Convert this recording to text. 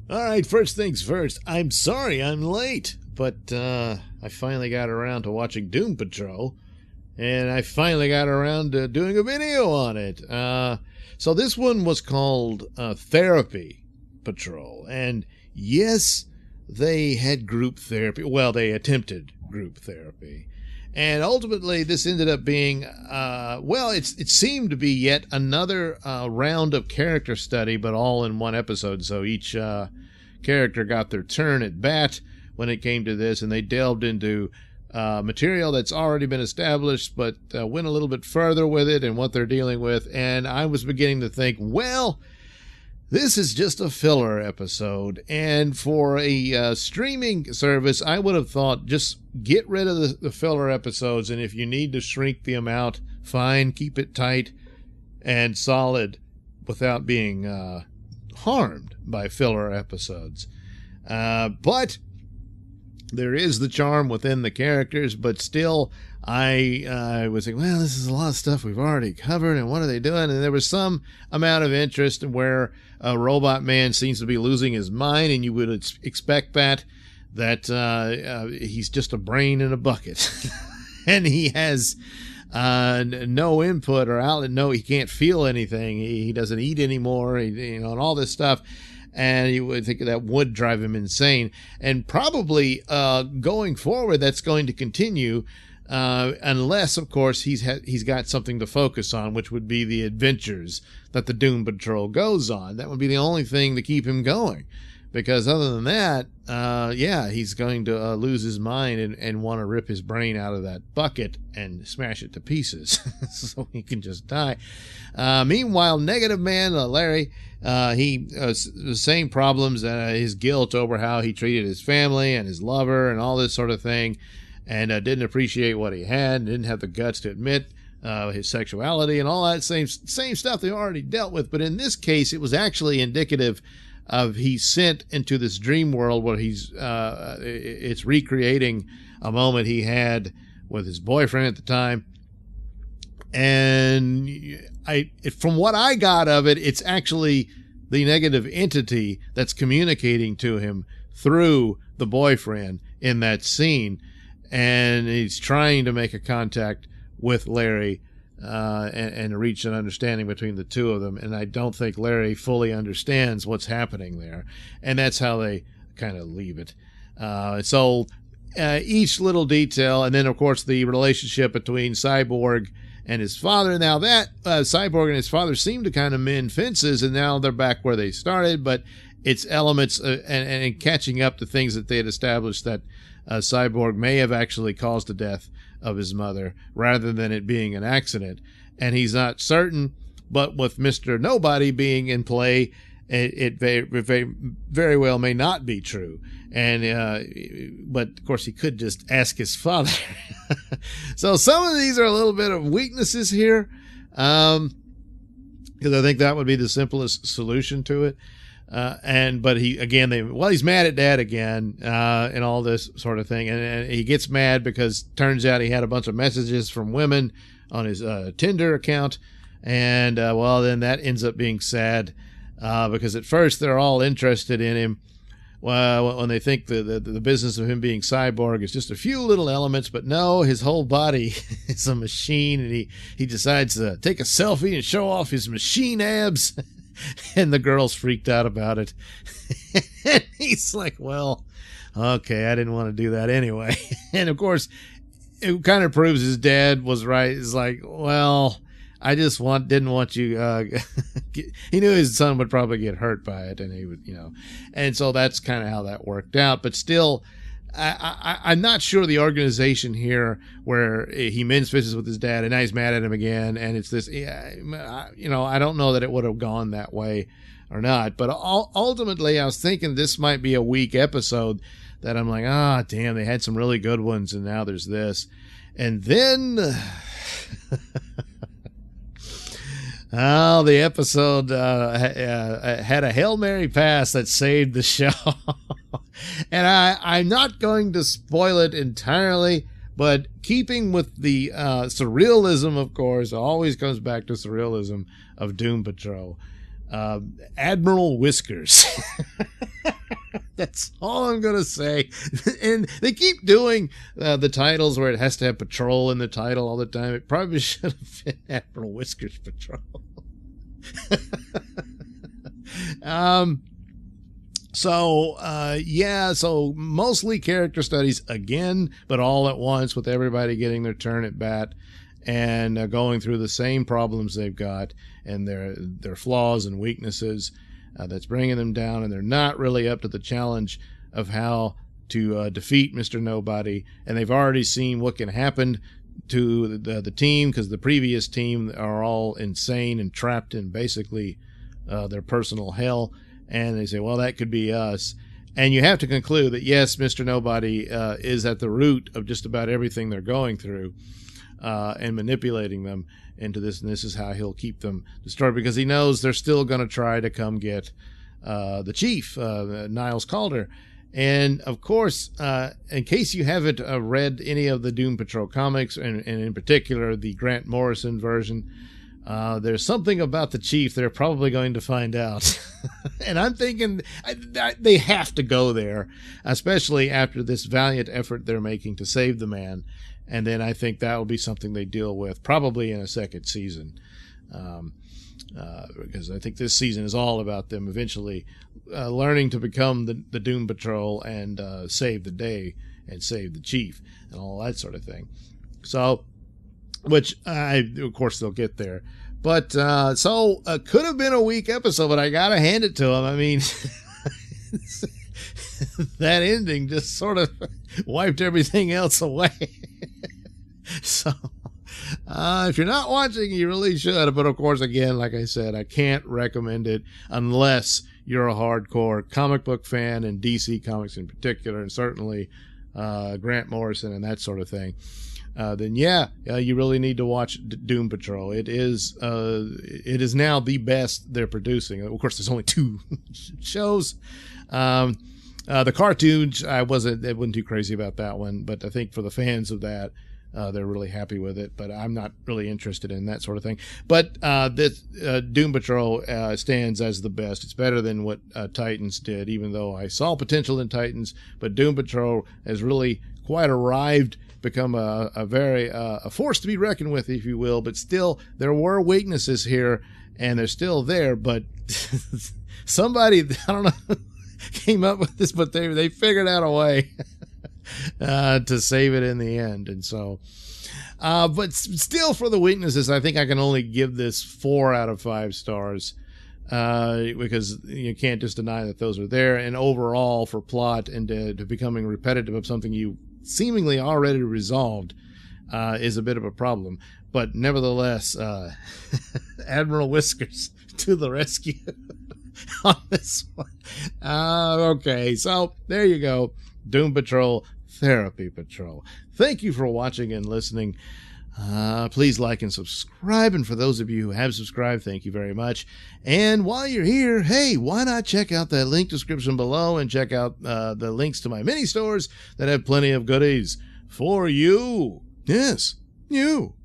All right, first things first. I'm sorry I'm late, but I finally got around to watching Doom Patrol, and I finally got around to doing a video on it. So this one was called Therapy Patrol, and yes, they had group therapy. Well, they attempted group therapy. And ultimately, this ended up being, it seemed to be yet another round of character study, but all in one episode. So each character got their turn at bat when it came to this, and they delved into material that's already been established, but went a little bit further with it and what they're dealing with. And I was beginning to think, well, this is just a filler episode, and for a streaming service, I would have thought just get rid of the filler episodes, and if you need to shrink the amount, fine, keep it tight and solid without being harmed by filler episodes. But there is the charm within the characters, but still, I was like, well, this is a lot of stuff we've already covered, and what are they doing? And there was some amount of interest where a robot man seems to be losing his mind, and you would expect that he's just a brain in a bucket. And he has no input or outlet. No, he can't feel anything. He doesn't eat anymore, and all this stuff. And you would think that would drive him insane. And probably going forward, that's going to continue, unless, of course, he's got something to focus on, which would be the adventures that the Doom Patrol goes on. That would be the only thing to keep him going. Because other than that, he's going to lose his mind and want to rip his brain out of that bucket and smash it to pieces so he can just die. Meanwhile, Negative Man, Larry, he the same problems, his guilt over how he treated his family and his lover and all this sort of thing, and didn't appreciate what he had, didn't have the guts to admit his sexuality and all that same stuff they already dealt with. But in this case, it was actually indicative of he's sent into this dream world where it's recreating a moment he had with his boyfriend at the time. And from what I got of it, it's actually the negative entity that's communicating to him through the boyfriend in that scene. And he's trying to make a contact with Larry and reach an understanding between the two of them. And I don't think Larry fully understands what's happening there. And that's how they kind of leave it. So each little detail, and then, of course, the relationship between Cyborg and his father. Now that Cyborg and his father seem to kind of mend fences, and now they're back where they started, but it's elements and catching up to things that they had established that Cyborg may have actually caused the death of his mother rather than it being an accident. And he's not certain, but with Mr. Nobody being in play, it very well may not be true. And but of course he could just ask his father. So some of these are a little bit of weaknesses here, because I think that would be the simplest solution to it. But he's mad at Dad again, and all this sort of thing. And he gets mad because turns out he had a bunch of messages from women on his Tinder account. And, then that ends up being sad, because at first they're all interested in him. When they think the business of him being Cyborg is just a few little elements, but no, his whole body is a machine, and he decides to take a selfie and show off his machine abs. And the girl's freaked out about it. And he's like, well, okay, I didn't want to do that anyway. And of course, it kind of proves his dad was right. It's like, well, I just didn't want you, he knew his son would probably get hurt by it, and he would, and so that's kind of how that worked out. But still, I'm not sure the organization here where he mends fences with his dad and now he's mad at him again. And it's this, I don't know that it would have gone that way or not. But ultimately, I was thinking this might be a weak episode that I'm like, damn, they had some really good ones. And now there's this. And then, the episode had a Hail Mary pass that saved the show. And I'm not going to spoil it entirely, but keeping with the surrealism, of course, always comes back to surrealism of Doom Patrol. Admiral Whiskers. That's all I'm going to say. And they keep doing the titles where it has to have patrol in the title all the time. It probably should have been Admiral Whiskers Patrol. So mostly character studies again, but all at once with everybody getting their turn at bat and going through the same problems they've got and their flaws and weaknesses. That's bringing them down, and they're not really up to the challenge of how to defeat Mr. Nobody. And they've already seen what can happen to the team, because the previous team are all insane and trapped in basically their personal hell. And they say, well, that could be us. And you have to conclude that, yes, Mr. Nobody is at the root of just about everything they're going through and manipulating them into this, and this is how he'll keep them destroyed, because he knows they're still going to try to come get the chief, Niles Calder. And of course, in case you haven't read any of the Doom Patrol comics, and in particular the Grant Morrison version, there's something about the chief they're probably going to find out. And I'm thinking they have to go there, especially after this valiant effort they're making to save the man. And then I think that will be something they deal with probably in a second season, because I think this season is all about them eventually learning to become the Doom Patrol and save the day and save the chief and all that sort of thing. So, which of course they'll get there. But could have been a weak episode, but I got to hand it to them. I mean, that ending just sort of wiped everything else away. So, if you're not watching, you really should. But of course, again, like I said, I can't recommend it unless you're a hardcore comic book fan, and DC Comics in particular, and certainly Grant Morrison and that sort of thing. Then you really need to watch Doom Patrol. It is now the best they're producing. Of course, there's only 2 shows. The cartoons, I wasn't too crazy about that one, but I think for the fans of that, they're really happy with it. But I'm not really interested in that sort of thing. But this Doom Patrol stands as the best. It's better than what Titans did, even though I saw potential in Titans. But Doom Patrol has really quite arrived, become a very force to be reckoned with, if you will. But still, there were weaknesses here, and they're still there. But somebody, I don't know, came up with this, but they figured out a way to save it in the end. And so, but still, for the weaknesses, I think I can only give this 4 out of 5 stars, because you can't just deny that those are there. And overall, for plot and to becoming repetitive of something you seemingly already resolved, is a bit of a problem. But nevertheless, Admiral Whiskers to the rescue on this one. Okay, so there you go. Doom Patrol, Therapy Patrol. Thank you for watching and listening. Please like and subscribe. And for those of you who have subscribed, thank you very much. And while you're here, hey, why not check out that link description below and check out the links to my mini stores that have plenty of goodies for you. Yes, you.